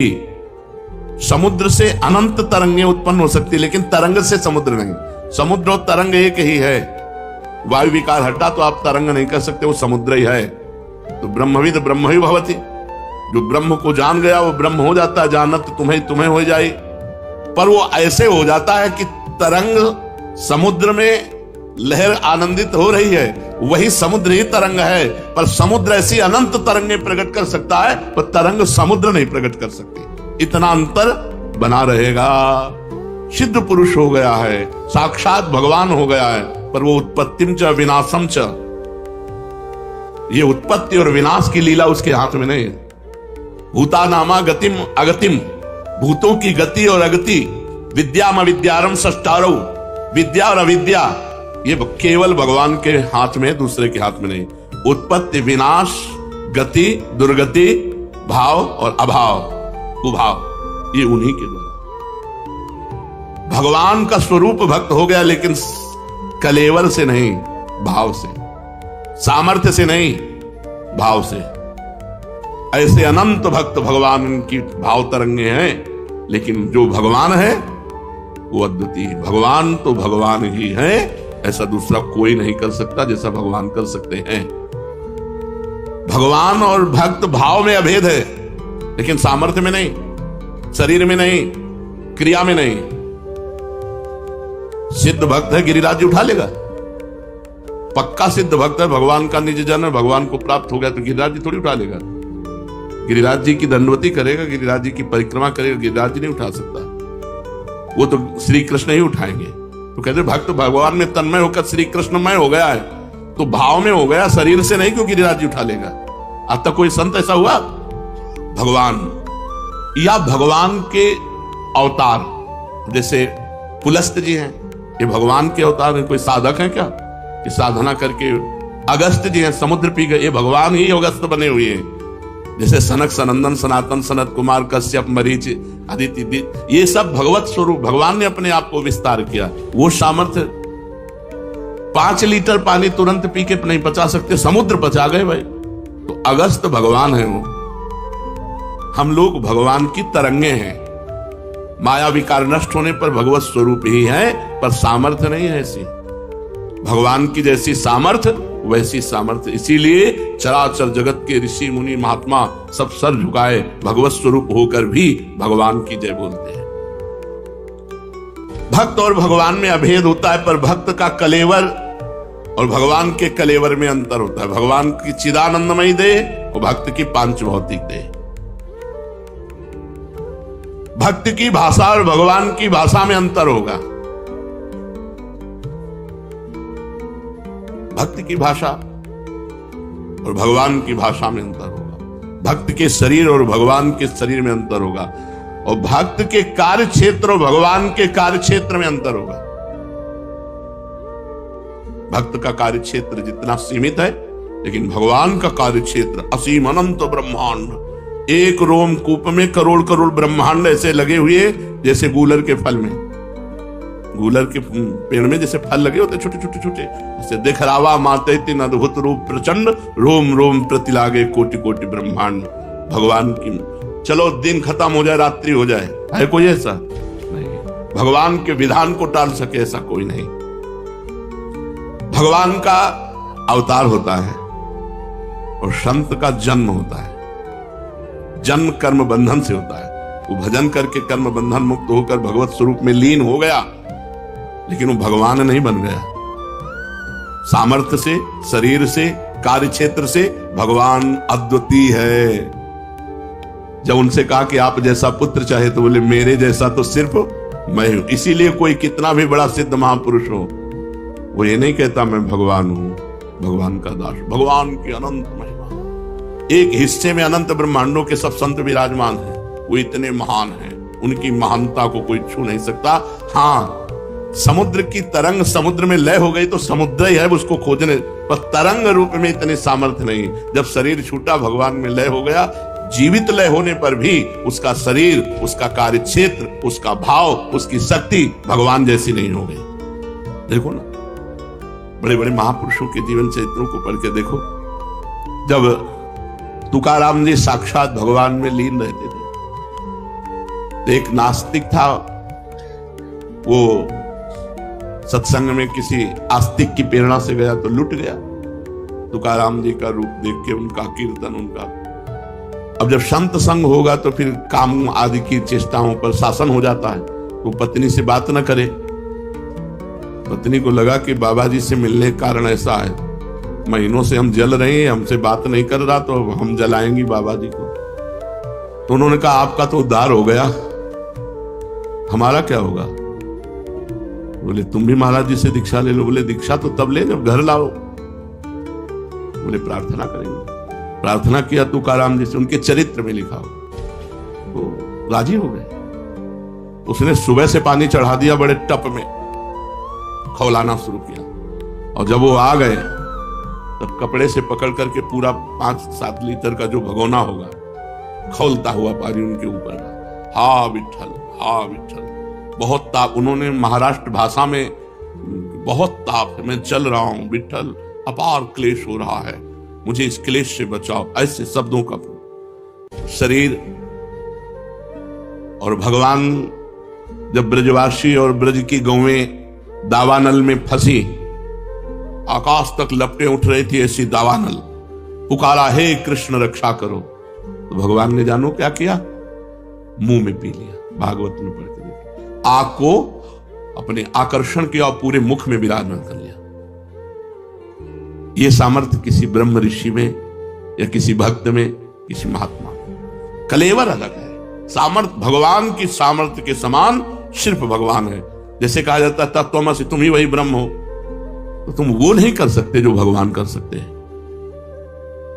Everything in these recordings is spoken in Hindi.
समुद्र से अनंत तरंगें उत्पन्न हो सकती है, लेकिन तरंग से समुद्र नहीं। समुद्र और तरंग एक ही है। वायु विकार हटा तो आप तरंग नहीं कर सकते, वो समुद्र ही है। तो ब्रह्मविद ब्रह्म ही भवति, जो ब्रह्म को जान गया वो ब्रह्म हो जाता है। जानत तुम्हें हो जाए, पर वो ऐसे हो जाता है कि तरंग समुद्र में लहर आनंदित हो रही है, वही समुद्र ही तरंग है। पर समुद्र ऐसी अनंत तरंगें प्रकट कर सकता है, पर तरंग समुद्र नहीं प्रकट कर सकती। इतना अंतर बना रहेगा। सिद्ध पुरुष हो गया है, साक्षात भगवान हो गया है, पर वो उत्पत्तिम च विनाशम च, ये उत्पत्ति और विनाश की लीला उसके हाथ में नहीं। भूता नामा गतिम अगतिम, भूतों की गति और अगति, विद्याम अविद्यारम सष्टारो, विद्या और अविद्या ये केवल भगवान के हाथ में, दूसरे के हाथ में नहीं। उत्पत्ति विनाश, गति दुर्गति, भाव और अभाव कुभाव, ये उन्हीं के द्वारा। भगवान का स्वरूप भक्त हो गया, लेकिन कलेवर से नहीं, भाव से, सामर्थ्य से नहीं, भाव से। ऐसे अनंत भक्त भगवान की भाव तरंगे हैं, लेकिन जो भगवान है वो अद्वितीय। भगवान तो भगवान ही है, ऐसा दूसरा कोई नहीं कर सकता जैसा भगवान कर सकते हैं। भगवान और भक्त भाव में अभेद है, लेकिन सामर्थ्य में नहीं, शरीर में नहीं, क्रिया में नहीं। सिद्ध भक्त है, गिरिराज जी उठा लेगा। पक्का सिद्ध भक्त है, भगवान का निज जन है, भगवान को प्राप्त हो गया, तो गिरिराज जी थोड़ी उठा लेगा। गिरिराज जी की दंडवती करेगा, गिरिराज जी की परिक्रमा करेगा, गिरिराज जी नहीं उठा सकता। वो तो श्री कृष्ण ही उठाएंगे। तो कहते भक्त भगवान में तन्मय होकर श्री कृष्णमय हो गया है, तो भाव में हो गया, शरीर से नहीं, क्योंकि गिरिराज जी उठा लेगा। आज तक कोई संत ऐसा हुआ? भगवान या भगवान के अवतार, जैसे पुलस्त जी हैं, ये भगवान के अवतार हैं। कोई साधक हैं क्या कि साधना करके? अगस्त जी हैं, समुद्र पी गए, ये भगवान ही अगस्त बने हुए हैं। जैसे सनक सनंदन सनातन सनत कुमार कश्यप मरीच आदित्य, ये सब भगवत स्वरूप, भगवान ने अपने आप को विस्तार किया। वो सामर्थ्य 5 लीटर पानी तुरंत पी के नहीं पचा सकते, समुद्र पचा गए भाई। तो अगस्त भगवान है वो। हम लोग भगवान की तरंगे हैं। माया विकार नष्ट होने पर भगवत स्वरूप ही है, पर सामर्थ्य नहीं है ऐसी। भगवान की जैसी सामर्थ्य वैसी सामर्थ्य, इसीलिए चराचर जगत के ऋषि मुनि महात्मा सब सर झुकाए भगवत स्वरूप होकर भी भगवान की जय बोलते हैं। भक्त और भगवान में अभेद होता है, पर भक्त का कलेवर और भगवान के कलेवर में अंतर होता है। भगवान की चिदानंदमयी देह और भक्त की पांच भौतिक देह। भक्त की भाषा और भगवान की भाषा में अंतर होगा। भक्त की भाषा और भगवान की भाषा में अंतर होगा। भक्त के शरीर और भगवान के शरीर में अंतर होगा, और भक्त के कार्य क्षेत्र और भगवान के कार्य क्षेत्र में अंतर होगा। भक्त का कार्य क्षेत्र जितना सीमित है, लेकिन भगवान का कार्य क्षेत्र असीम अनंत ब्रह्मांड। एक रोम कूप में करोड़ करोड़ ब्रह्मांड ऐसे लगे हुए, जैसे गूलर के फल में, गूलर के पेड़ में जैसे फल लगे होते छोटे छोटे छोटे, जैसे दिखरावा माते तीन अद्भुत रूप प्रचंड, रोम रोम प्रति लागे कोटि कोटि ब्रह्मांड। भगवान की, चलो दिन खत्म हो जाए, रात्रि हो जाए, है कोई ऐसा नहीं। भगवान के विधान को टाल सके ऐसा कोई नहीं। भगवान का अवतार होता है और संत का जन्म होता है। जन्म कर्म बंधन से होता है। वो भजन करके कर्म बंधन मुक्त होकर भगवत स्वरूप में लीन हो गया, लेकिन वो भगवान नहीं बन गया। सामर्थ्य से, शरीर से, कार्य क्षेत्र से भगवान अद्वितीय है। जब उनसे कहा कि आप जैसा पुत्र चाहे, तो बोले मेरे जैसा तो सिर्फ मैं हूं। इसीलिए कोई कितना भी बड़ा सिद्ध महापुरुष हो, वो ये नहीं कहता मैं भगवान हूं, भगवान का दास। भगवान की अनंत महिमा, एक हिस्से में अनंत ब्रह्मांडों के सब संत विराजमान हैं। वो इतने महान हैं, उनकी महानता को कोई छू नहीं सकता। हाँ, समुद्र की तरंग समुद्र में लय हो गई तो समुद्र ही है, उसको खोजने पर तरंग रूप में इतनी सामर्थ्य नहीं। जब शरीर छूटा, भगवान में लय हो गया। जीवित लय होने पर भी उसका शरीर, उसका कार्य क्षेत्र, उसका भाव, उसकी शक्ति भगवान जैसी नहीं हो गई। देखो ना, बड़े बड़े महापुरुषों के जीवन चरित्रों को पढ़ के देखो। जब तुकाराम जी साक्षात भगवान में लीन रहते थे, तो एक नास्तिक था, वो सत्संग में किसी आस्तिक की प्रेरणा से गया तो लुट गया। तुकाराम जी का रूप देख के, उनका कीर्तन, उनका। अब जब संत संग होगा तो फिर काम आदि की चेष्टाओं पर शासन हो जाता है। वो पत्नी से बात न करे। पत्नी को लगा कि बाबा जी से मिलने का कारण ऐसा है, महीनों से हम जल रहे हैं, हमसे बात नहीं कर रहा तो हम जलाएंगी बाबा जी को। तो उन्होंने कहा आपका तो उद्धार हो गया, हमारा क्या होगा? बोले तुम भी महाराज जी से दीक्षा ले लो। बोले दीक्षा तो तब ले जब घर लाओ। बोले प्रार्थना करेंगे। प्रार्थना किया तुकाराम जी से, उनके चरित्र में लिखा हो, तो राजी हो गए। उसने सुबह से पानी चढ़ा दिया बड़े टप में, खौलाना शुरू किया। और जब वो आ गए तब कपड़े से पकड़ करके पूरा 5-7 लीटर का जो भगोना होगा, खौलता हुआ पानी उनके ऊपर। हा विठल, हा विठल। बहुत ताप, उन्होंने महाराष्ट्र भाषा में, बहुत ताप है, मैं चल रहा हूं विठल, अपार क्लेश हो रहा है, मुझे इस क्लेश से बचाओ। ऐसे शब्दों का शरीर। और भगवान जब ब्रजवासी और ब्रज की गौवें दावानल में फंसी, आकाश तक लपटें उठ रही थी ऐसी दावानल, पुकारा हे कृष्ण रक्षा करो। तो भगवान ने जानो क्या किया, मुंह में पी लिया। भागवत में पढ़ के देखिए, आग को अपने आकर्षण किया और पूरे मुख में विराजमान कर लिया। यह सामर्थ्य किसी ब्रह्म ऋषि में या किसी भक्त में, किसी महात्मा में। कलेवर अलग है। सामर्थ्य भगवान की सामर्थ्य के समान सिर्फ भगवान है। जैसे कहा जाता है तत्वमसि, तुम ही वही ब्रह्म हो, तो तुम वो नहीं कर सकते जो भगवान कर सकते हैं।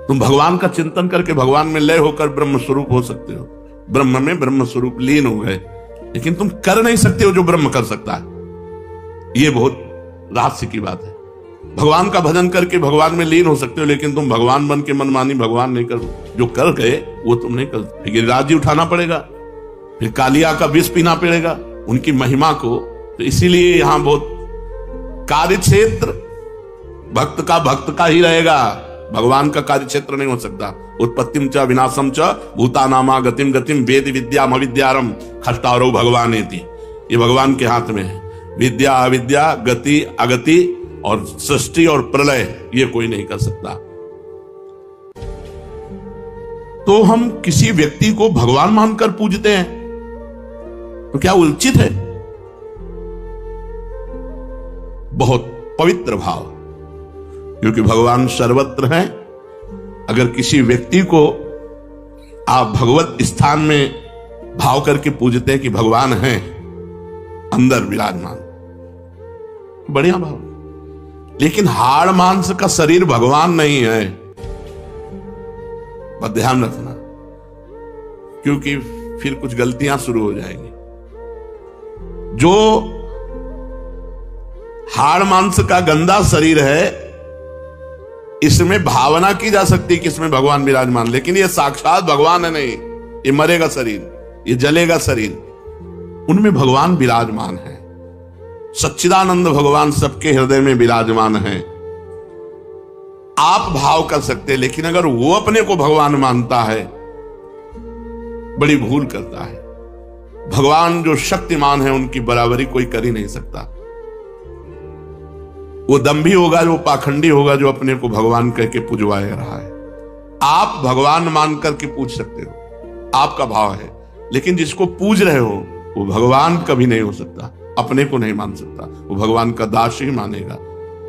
तुम भगवान का चिंतन करके भगवान में लय होकर ब्रह्म स्वरूप हो सकते हो, ब्रह्म में ब्रह्म स्वरूप लीन हो गए, लेकिन तुम कर नहीं सकते हो जो ब्रह्म कर सकता है। यह बहुत रहस्य की बात है। भगवान का भजन करके भगवान में लीन हो सकते हो, लेकिन तुम भगवान बन के मनमानी भगवान नहीं कर, जो कर गए वो तुम नहीं कर। फिर गिरिराज जी उठाना पड़ेगा, फिर कालिया का विष पीना पड़ेगा उनकी महिमा को। तो इसीलिए यहां बहुत कार्य क्षेत्र भक्त का ही रहेगा, भगवान का कार्य क्षेत्र नहीं हो सकता। उत्पत्तिम च विनाशम च भूतानामा गतिम गतिम वेद विद्याम अविद्यारम खष्टारो भगवानेति। ये भगवान के हाथ में है। विद्या अविद्या, गति अगति और सृष्टि और प्रलय, ये कोई नहीं कर सकता। तो हम किसी व्यक्ति को भगवान मानकर पूजते हैं तो क्या उचित है? बहुत पवित्र भाव, क्योंकि भगवान सर्वत्र हैं। अगर किसी व्यक्ति को आप भगवत स्थान में भाव करके पूजते हैं कि भगवान हैं अंदर विराजमान, बढ़िया भाव। लेकिन हाड़ मांस का शरीर भगवान नहीं है, पर ध्यान रखना, क्योंकि फिर कुछ गलतियां शुरू हो जाएंगी। जो हाड़ मांस का गंदा शरीर है, इसमें भावना की जा सकती है कि इसमें भगवान विराजमान, लेकिन ये साक्षात भगवान है नहीं। ये मरेगा शरीर, ये जलेगा शरीर, उनमें भगवान विराजमान है। सच्चिदानंद भगवान सबके हृदय में विराजमान है। आप भाव कर सकते हैं, लेकिन अगर वो अपने को भगवान मानता है, बड़ी भूल करता है। भगवान जो शक्तिमान है, उनकी बराबरी कोई कर ही नहीं सकता। वो दंभी होगा, जो पाखंडी होगा, जो अपने को भगवान कह के पुजवाए रहा है। आप भगवान मान करके पूज सकते हो, आपका भाव है, लेकिन जिसको पूज रहे हो वो भगवान कभी नहीं हो सकता, अपने को नहीं मान सकता। वो भगवान का दास ही मानेगा,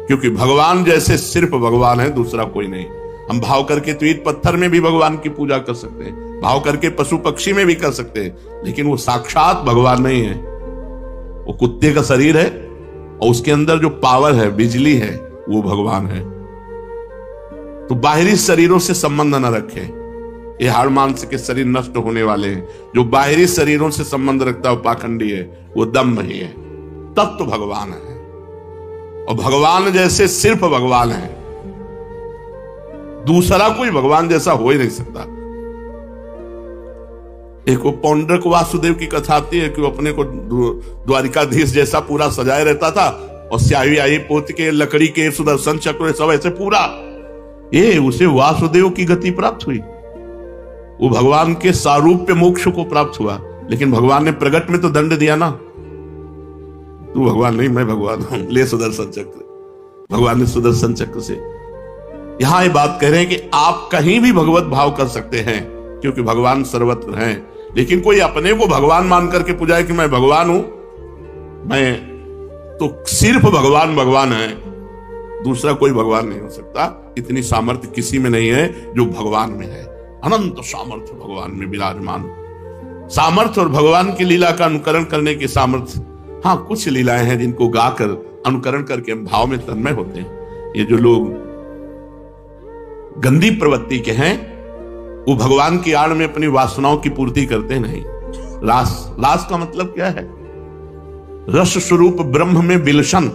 क्योंकि भगवान जैसे सिर्फ भगवान है, दूसरा कोई नहीं। हम भाव करके तो ईंट पत्थर में भी भगवान की पूजा कर सकते हैं, भाव करके पशु पक्षी में भी कर सकते हैं, लेकिन वो साक्षात भगवान नहीं है। वो कुत्ते का शरीर है और उसके अंदर जो पावर है, बिजली है, वो भगवान है। तो बाहरी शरीरों से संबंध न रखें। ये हाड़ मांस के शरीर नष्ट होने वाले हैं। जो बाहरी शरीरों से संबंध रखता है वो पाखंडी है, वो दम्भ ही है। तब तो भगवान है, और भगवान जैसे सिर्फ भगवान है, दूसरा कोई भगवान जैसा हो ही नहीं सकता। एक वो पौंड्रक वासुदेव की कथा आती है कि वो अपने को द्वारिकाधीश जैसा पूरा सजाए रहता था, और स्याही आई पोत के, लकड़ी के, सुदर्शन चक्र सब ऐसे पूरा, ये उसे वासुदेव की गति प्राप्त हुई। वो भगवान के सारूप्य मोक्ष को प्राप्त हुआ। लेकिन भगवान ने प्रगट में तो दंड दिया ना, तू भगवान नहीं मैं भगवान हूं, ले सुदर्शन चक्र। भगवान ने सुदर्शन चक्र से यहां ये बात कह रहे हैं कि आप कहीं भी भगवत भाव कर सकते हैं, क्योंकि भगवान सर्वत्र हैं। लेकिन कोई अपने को भगवान मान करके पूजाए कि मैं भगवान हूं, मैं तो सिर्फ भगवान भगवान है, दूसरा कोई भगवान नहीं हो सकता। इतनी सामर्थ्य किसी में नहीं है जो भगवान में है। अनंत सामर्थ्य भगवान में विराजमान सामर्थ्य, और भगवान की लीला का अनुकरण करने की सामर्थ्य। हाँ, कुछ लीलाएं हैं जिनको गाकर अनुकरण करके हम भाव में तन्मय होते हैं। ये जो लोग गंदी प्रवृत्ति के हैं, वो भगवान की आड़ में अपनी वासनाओं की पूर्ति करते नहीं। रास का मतलब क्या है? रस स्वरूप ब्रह्म में विलसन।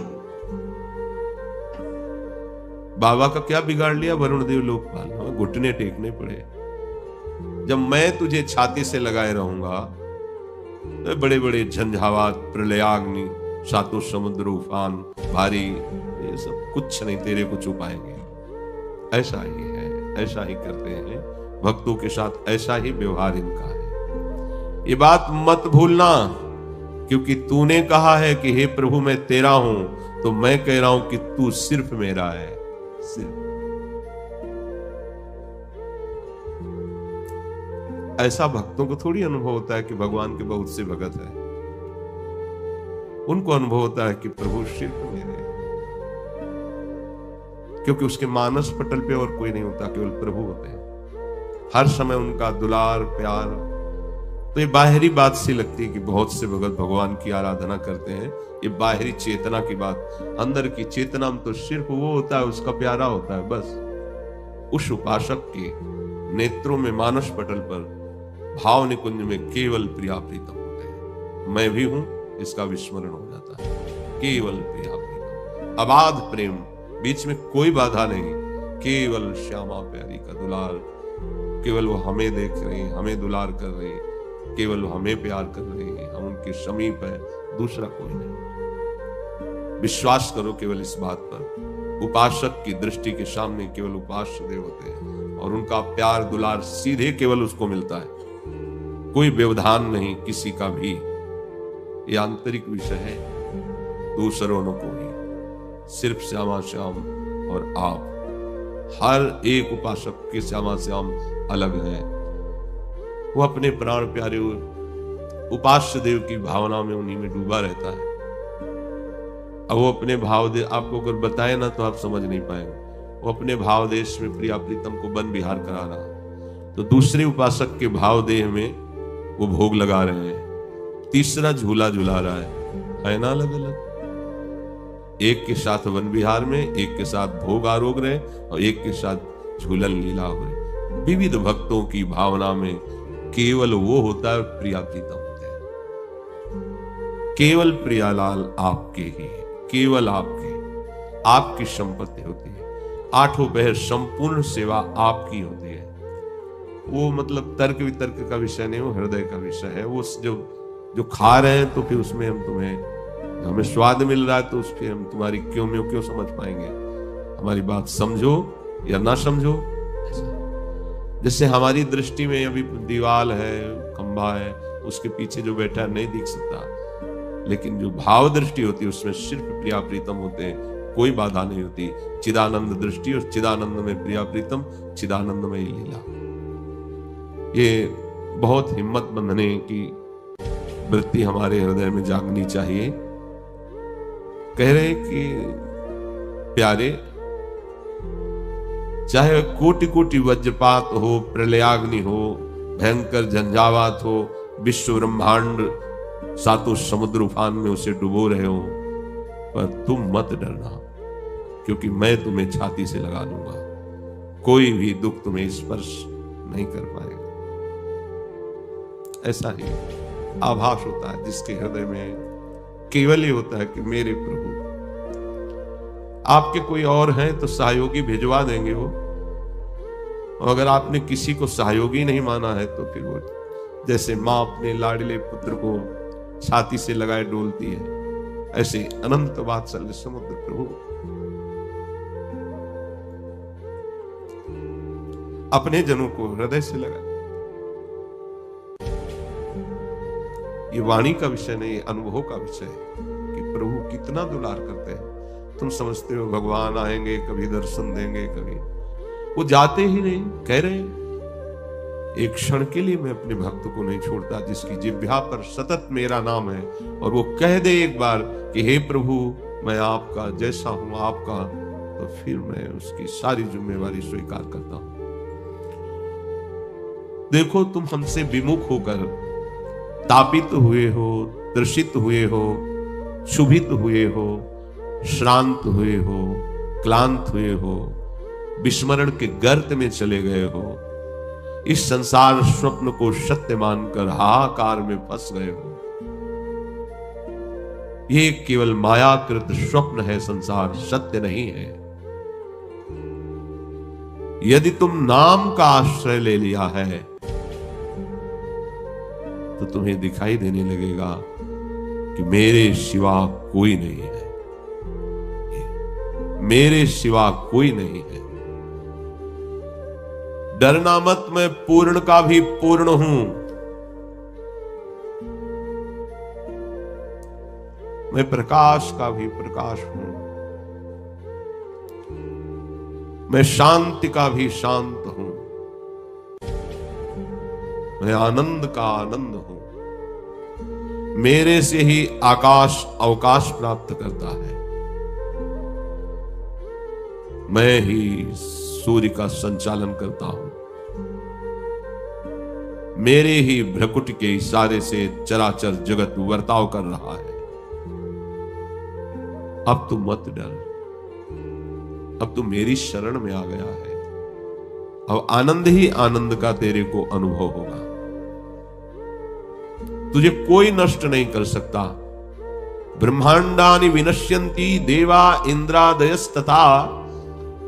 बाबा का क्या बिगाड़ लिया वरुण देव लोकपाल? घुटने टेकने पड़े। जब मैं तुझे छाती से लगाए रहूंगा तो बड़े बड़े झंझावात, प्रलयाग्नि, सातों समुद्र उफान, भारी, ये सब कुछ नहीं तेरे को छुपाएंगे। ऐसा ही है, ऐसा ही करते हैं भक्तों के साथ, ऐसा ही व्यवहार इनका है। ये बात मत भूलना, क्योंकि तूने कहा है कि हे प्रभु मैं तेरा हूं, तो मैं कह रहा हूं कि तू सिर्फ मेरा है, सिर्फ। ऐसा भक्तों को थोड़ी अनुभव होता है कि भगवान के बहुत से भगत है। उनको अनुभव होता है कि प्रभु सिर्फ मेरे, क्योंकि उसके मानस पटल पे और कोई नहीं होता, केवल प्रभु होते हैं। हर समय उनका दुलार प्यार। तो ये बाहरी बात सी लगती है कि बहुत से भगत भगवान की आराधना करते हैं, ये बाहरी चेतना की बात। अंदर की चेतना में तो सिर्फ वो होता है, उसका प्यारा होता है बस। उस उपासक के नेत्रों में, मानस पटल पर, भाव निकुंज में केवल प्रिया प्रीतम होते हैं। मैं भी हूं, इसका विस्मरण हो जाता है। केवल प्रिया प्रीतम, अबाध प्रेम, बीच में कोई बाधा नहीं, केवल श्यामा प्यारी का दुलार। केवल वो हमें देख रहे हैं, हमें दुलार कर रहे हैं, केवल वो हमें प्यार कर रहे हैं, हम उनके समीप है, दूसरा कोई नहीं। विश्वास करो केवल इस बात पर, उपासक की दृष्टि के सामने केवल उपास्य देव होते हैं, और उनका प्यार दुलार सीधे केवल उसको मिलता है। कोई व्यवधान नहीं किसी का भी। ये आंतरिक विषय है, दूसरों को ही, सिर्फ श्यामा श्याम और आप। हर एक उपासक के श्यामा श्याम अलग है। वो अपने प्राण प्यारे उपास्य देव की भावना में, उन्हीं में डूबा रहता है। अब वो अपने भाव दे, आपको अगर बताए ना तो आप समझ नहीं पाएंगे। वो अपने भाव देश में प्रिया प्रीतम को वन विहार करा रहा, तो दूसरे उपासक के भाव देह में वो भोग लगा रहे हैं, तीसरा झूला झूला रहा है ना अलग अलग। एक के साथ वन विहार में, एक के साथ भोग आरोग रहे, और एक के साथ झूलन लीला हो रहे। विविध भक्तों की भावना में केवल वो होता है प्रिया प्रीतम होते हैं। केवल प्रियालाल आपके ही, केवल आपकी संपत्ति होती है। आठों पहर संपूर्ण सेवा आपकी होती है। वो मतलब तर्क वितर्क का विषय नहीं, वो हृदय का विषय है। वो जो खा रहे हैं तो फिर उसमें हम हमें स्वाद मिल रहा है, तो उस पर हम तुम्हारी क्यों समझ पाएंगे। हमारी बात समझो या ना समझो। जैसे हमारी दृष्टि में अभी दीवाल है, खंभा है, उसके पीछे जो बैठा है नहीं दिख सकता, लेकिन जो भाव दृष्टि होती है उसमें सिर्फ प्रिया प्रीतम होते हैं, कोई बाधा नहीं होती। चिदानंद दृष्टि, और चिदानंद में प्रिया प्रीतम, चिदानंद में लीला। ये बहुत हिम्मत बंधने की वृत्ति हमारे हृदय में जागनी चाहिए। कह रहे कि प्यारे, चाहे कोटि कोटि वज्रपात हो, प्रलयाग्नि हो, भयंकर झंझावात हो, विश्व ब्रह्मांड सातों समुद्र उफान में उसे डुबो रहे हो, पर तुम मत डरना, क्योंकि मैं तुम्हें छाती से लगा लूंगा। कोई भी दुख तुम्हें स्पर्श नहीं कर पाएगा। ऐसा ही आभास होता है जिसके हृदय में केवल ही होता है कि मेरे प्रभु। आपके कोई और हैं तो सहयोगी भिजवा देंगे वो, और अगर आपने किसी को सहयोगी नहीं माना है तो फिर वो जैसे माँ अपने लाडले पुत्र को छाती से लगाए डोलती है, ऐसे अनंत वात्सल्य समुद्र प्रभु अपने जनों को हृदय से लगा। ये वाणी का विषय नहीं, अनुभव का विषय है कि प्रभु कितना दुलार करते हैं। तुम समझते हो भगवान आएंगे, कभी दर्शन देंगे, कभी वो जाते ही नहीं। कह रहे हैं एक क्षण के लिए मैं अपने भक्त को नहीं छोड़ता जिसकी जिह्वा पर सतत मेरा नाम है, और वो कह दे एक बार कि हे प्रभु मैं आपका, जैसा हूं आपका, तो फिर मैं उसकी सारी जिम्मेवारी स्वीकार करता हूं। देखो तुम हमसे विमुख होकर तापित हुए हो, त्रसित हुए हो, क्षुभित हुए हो, श्रांत हुए हो, क्लांत हुए हो, विस्मरण के गर्त में चले गए हो, इस संसार स्वप्न को सत्य मानकर हाहाकार में फंस गए हो। ये केवल मायाकृत स्वप्न है, संसार सत्य नहीं है। यदि तुम नाम का आश्रय ले लिया है तो तुम्हें दिखाई देने लगेगा कि मेरे सिवा कोई नहीं है, मेरे सिवा कोई नहीं है। डरना मत, मैं पूर्ण का भी पूर्ण हूं। मैं प्रकाश का भी प्रकाश हूं। मैं शांति का भी शांत हूं। मैं आनंद का आनंद हूं। मेरे से ही आकाश अवकाश प्राप्त करता है। मैं ही सूर्य का संचालन करता हूं। मेरे ही भ्रकुट के इशारे से चराचर जगत वर्ताव कर रहा है। अब तू मत डर, अब तू मेरी शरण में आ गया है। अब आनंद ही आनंद का तेरे को अनुभव होगा। तुझे कोई नष्ट नहीं कर सकता। ब्रह्मांडानि विनश्यन्ति देवा इंद्रादयस्तथा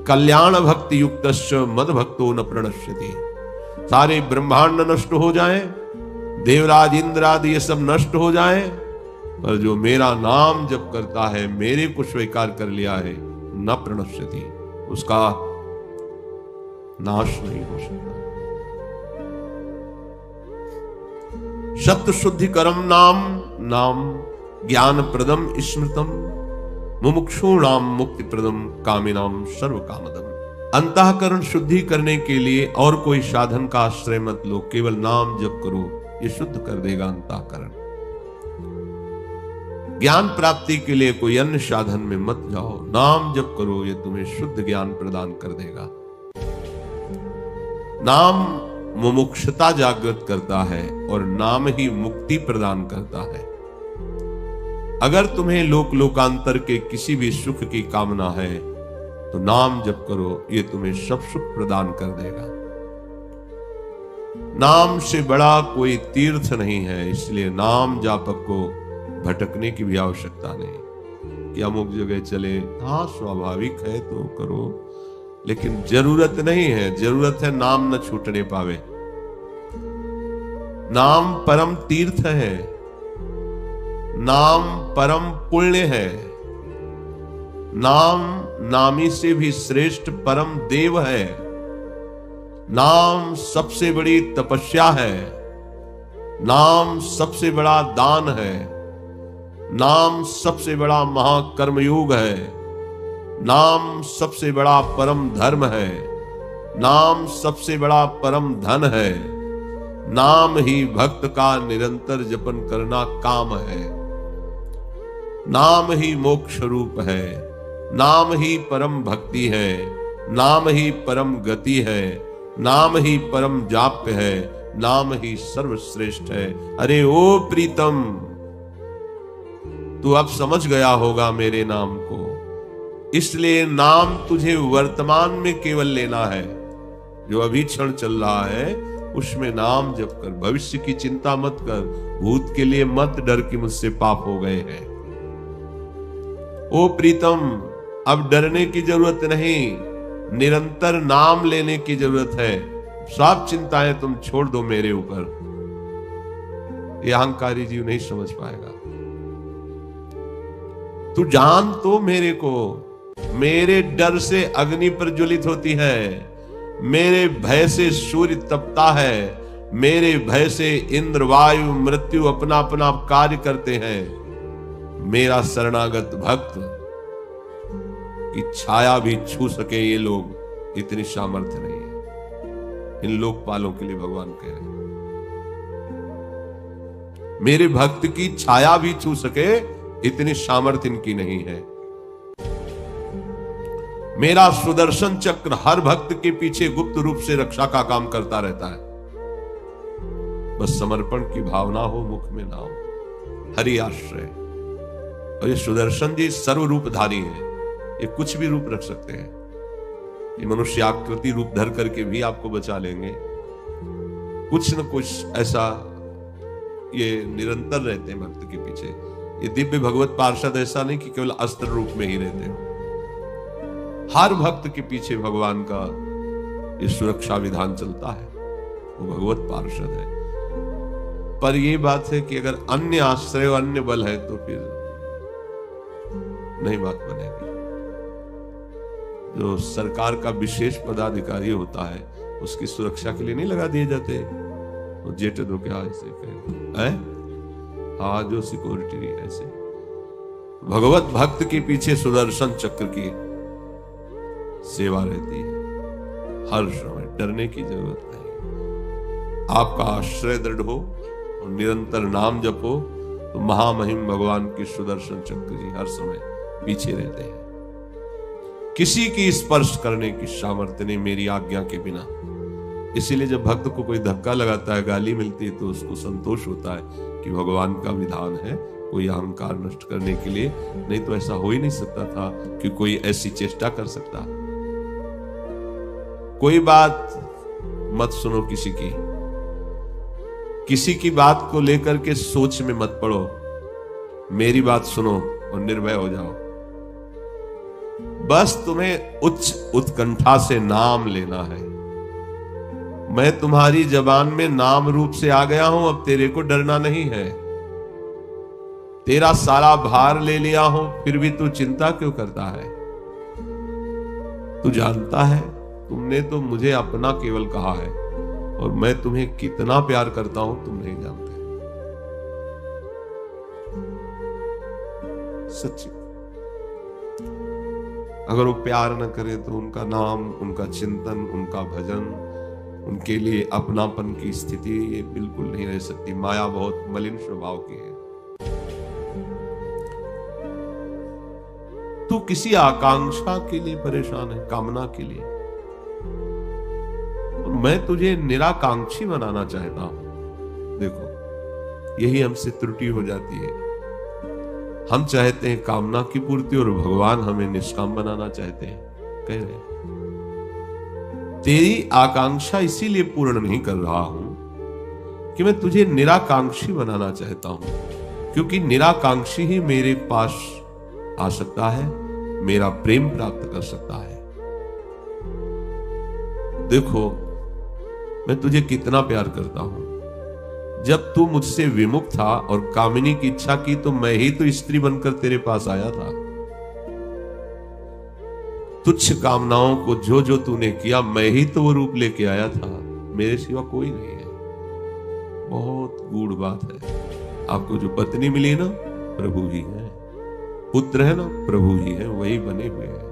कल्याण भक्ति युक्तश्च मद भक्तो न प्रणश्यति। सारे ब्रह्मांड नष्ट हो जाएं, देवराज इंद्र आदि ये सब नष्ट हो जाएं, पर जो मेरा नाम जप करता है, मेरे को स्वीकार कर लिया है, न प्रणश्यति, उसका नाश नहीं हो सकता। सत्य शुद्धि करम नाम, नाम ज्ञान प्रदम स्मृतम, मुमुक्षूणाम मुक्ति प्रदम कामिनाम सर्व कामदम। अंतःकरण शुद्धि करने के लिए और कोई साधन का आश्रय मत लो, केवल नाम जप करो, ये शुद्ध कर देगा अंतःकरण। ज्ञान प्राप्ति के लिए कोई अन्य साधन में मत जाओ, नाम जप करो, ये तुम्हें शुद्ध ज्ञान प्रदान कर देगा। नाम मुमुक्षुता जागृत करता है और नाम ही मुक्ति प्रदान करता है। अगर तुम्हें लोक लोकांतर के किसी भी सुख की कामना है तो नाम जप करो, ये तुम्हें सब सुख प्रदान कर देगा। नाम से बड़ा कोई तीर्थ नहीं है, इसलिए नाम जापक को भटकने की भी आवश्यकता नहीं कि अमुक जगह चले। हाँ स्वाभाविक है तो करो, लेकिन जरूरत नहीं है। जरूरत है नाम न छूटने पावे। नाम परम तीर्थ है, नाम परम पुण्य है, नाम नामी से भी श्रेष्ठ परम देव है, नाम सबसे बड़ी तपस्या है, नाम सबसे बड़ा दान है, नाम सबसे बड़ा महाकर्मयोग है, नाम सबसे बड़ा परम धर्म है, नाम सबसे बड़ा परम धन है, नाम ही भक्त का निरंतर जपन करना काम है, नाम ही मोक्ष रूप है, नाम ही परम भक्ति है, नाम ही परम गति है, नाम ही परम जाप्य है, नाम ही सर्वश्रेष्ठ है। अरे ओ प्रीतम, तू अब समझ गया होगा मेरे नाम को, इसलिए नाम तुझे वर्तमान में केवल लेना है। जो अभी क्षण चल रहा है उसमें नाम जप कर, भविष्य की चिंता मत कर, भूत के लिए मत डर कि मुझसे पाप हो गए हैं। ओ प्रीतम, अब डरने की जरूरत नहीं, निरंतर नाम लेने की जरूरत है। सब चिंताएं तुम छोड़ दो मेरे ऊपर। ये अहंकारी जीव नहीं समझ पाएगा। तू जान तो मेरे को, मेरे डर से अग्नि प्रज्वलित होती है, मेरे भय से सूर्य तपता है, मेरे भय से इंद्र वायु मृत्यु अपना अपना कार्य करते हैं। मेरा शरणागत भक्त की छाया भी छू सके ये लोग, इतनी सामर्थ्य नहीं है। इन लोकपालों के लिए भगवान कह रहे हैं, मेरे भक्त की छाया भी छू सके इतनी सामर्थ्य इनकी नहीं है। मेरा सुदर्शन चक्र हर भक्त के पीछे गुप्त रूप से रक्षा का काम करता रहता है। बस समर्पण की भावना हो, मुख में ना हो, हरि आश्रय। और ये सुदर्शन जी सर्व रूपधारी हैं, ये कुछ भी रूप रख सकते हैं। ये मनुष्य आकृति रूप धर करके भी आपको बचा लेंगे। कुछ न कुछ ऐसा ये निरंतर रहते हैं भक्त के पीछे। ये दिव्य भगवत पार्षद ऐसा नहीं कि केवल अस्त्र रूप में ही रहते हो, हर भक्त के पीछे भगवान का ये सुरक्षा विधान चलता है, वो भगवत पार्षद है। पर ये बात है कि अगर अन्य आश्रय और अन्य बल है तो फिर नहीं बात बनेगी। जो सरकार का विशेष पदाधिकारी होता है उसकी सुरक्षा के लिए नहीं लगा दिए जाते, वो जेठ दो क्या ऐसे है, हाँ जो सिक्योरिटी ऐसे। भगवत भक्त के पीछे सुदर्शन चक्र की सेवा रहती है हर समय, डरने की जरूरत नहीं। आपका आश्रय दृढ़ हो और निरंतर नाम जपो तो महामहिम भगवान की सुदर्शन चक्र जी हर समय पीछे रहते हैं। किसी की स्पर्श करने की सामर्थ्य नहीं मेरी आज्ञा के बिना। इसीलिए जब भक्त को कोई धक्का लगाता है, गाली मिलती है, तो उसको संतोष होता है कि भगवान का विधान है कोई अहंकार नष्ट करने के लिए, नहीं तो ऐसा हो ही नहीं सकता था कि कोई ऐसी चेष्टा कर सकता। कोई बात मत सुनो किसी की बात को लेकर के सोच में मत पड़ो, मेरी बात सुनो और निर्भय हो जाओ। बस तुम्हें उच्च उत्कंठा से नाम लेना है। मैं तुम्हारी जबान में नाम रूप से आ गया हूं, अब तेरे को डरना नहीं है। तेरा सारा भार ले लिया हूं, फिर भी तू चिंता क्यों करता है? तू जानता है तुमने तो मुझे अपना केवल कहा है, और मैं तुम्हें कितना प्यार करता हूं तुम नहीं जानते। सच्ची अगर वो प्यार न करे तो उनका नाम, उनका चिंतन, उनका भजन, उनके लिए अपनापन की स्थिति ये बिल्कुल नहीं रह सकती। माया बहुत मलिन स्वभाव की है। तू किसी आकांक्षा के लिए परेशान है, कामना के लिए, और मैं तुझे निराकांक्षी बनाना चाहता हूं। देखो यही हमसे त्रुटि हो जाती है। हम चाहते हैं कामना की पूर्ति और भगवान हमें निष्काम बनाना चाहते हैं। कह रहे तेरी आकांक्षा इसीलिए पूर्ण नहीं कर रहा हूं कि मैं तुझे निराकांक्षी बनाना चाहता हूं, क्योंकि निराकांक्षी ही मेरे पास आ सकता है, मेरा प्रेम प्राप्त कर सकता है। देखो मैं तुझे कितना प्यार करता हूं। जब तू मुझसे विमुख था और कामिनी की इच्छा की तो मैं ही तो स्त्री बनकर तेरे पास आया था। तुच्छ कामनाओं को जो जो तूने किया मैं ही तो वो रूप लेके आया था, मेरे सिवा कोई नहीं है। बहुत गूढ़ बात है। आपको जो पत्नी मिली ना प्रभु ही है, पुत्र है ना प्रभु ही है, वही बने हुए हैं।